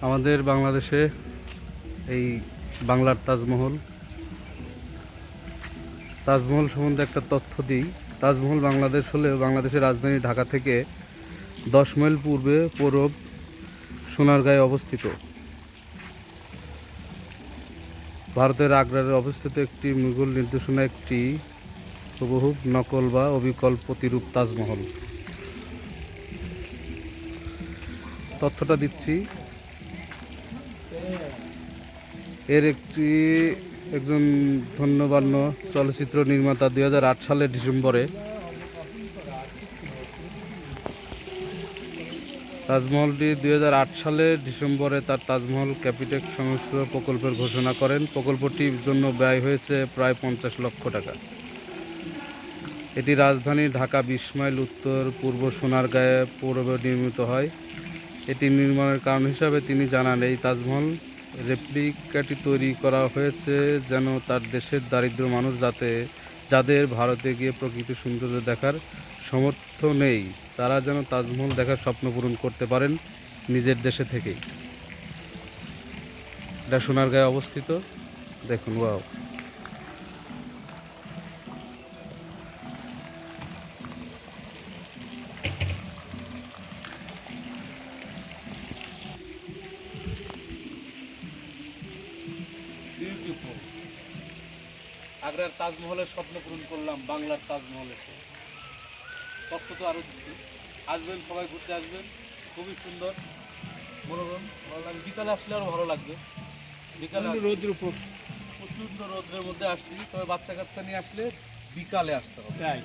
আমাদের বাংলাদেশে এই বাংলার তাজমহল সম্বন্ধে একটা তথ্য দিই। তাজমহল বাংলাদেশ হলেও বাংলাদেশের রাজধানী ঢাকা থেকে 10 মাইল পূর্বে পূরব সোনারগাঁয়ে অবস্থিত। ভারতের আগ্রায় অবস্থিত একটি মুঘল নির্দেশনা একটি হুবহু নকল বা অবিকল প্রতিরূপ তাজমহল। তথ্যটা দিচ্ছি, এর একজন ধন্যবান্ন চলচ্চিত্র নির্মাতা 2008 সালের ডিসেম্বরে তার তাজমহল ক্যাপিটেক্স সংশ্লিষ্ট প্রকল্পের ঘোষণা করেন। প্রকল্পটির জন্য ব্যয় হয়েছে প্রায় 50 লক্ষ টাকা। এটি রাজধানী ঢাকা 20 মাইল উত্তর পূর্ব সোনারগাঁয়ে পূর্বে নির্মিত হয়। এটি নির্মাণের কারণ হিসাবে তিনি জানান, এই তাজমহল রেপ্লিকাটি তৈরি করা হয়েছে যেন তার দেশের দারিদ্র মানুষ যাদের ভারতে গিয়ে প্রকৃতির সৌন্দর্য দেখার সামর্থ্য নেই, তারা যেন তাজমহল দেখার স্বপ্ন পূরণ করতে পারেন নিজের দেশে থেকেই। এটা সোনারগাঁয়ে অবস্থিত, দেখুন। ওয়াও! আগ্রার তাজমহলের স্বপ্ন পূরণ করলাম বাংলার তাজমহলের। তথ্য তো আরও দিচ্ছি, আসবেন সবাই, ঘুরতে আসবেন, খুবই সুন্দর মনোরম, ভালো লাগবে। বিকালে আসলে আরও ভালো লাগবে। বিকালে রোদ্রের উপর প্রচণ্ড রোদ্রের মধ্যে আসছি, তবে বাচ্চা কাচ্চা নিয়ে আসলে বিকালে আসতে হবে। তাই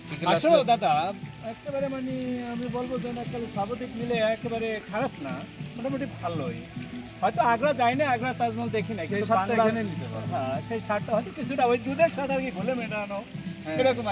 বিকালে আসলে আসলে দাদা একেবারে মানে আমি বলবো যে একেবারে স্বাভাবিক মিলে একেবারে খারাপ না, মোটামুটি ভালোই। হয়তো আগ্রা যাই না, আগ্রা তাজমহল দেখি না, সেই কিন্তু স্বাদটা বাংলার এখানে নিতে পারবেন। হ্যাঁ সেই স্বাদটা হয়তো কিছুটা ওই দুধের স্বাদ আর কি ঘোলে মেটানো সেরকম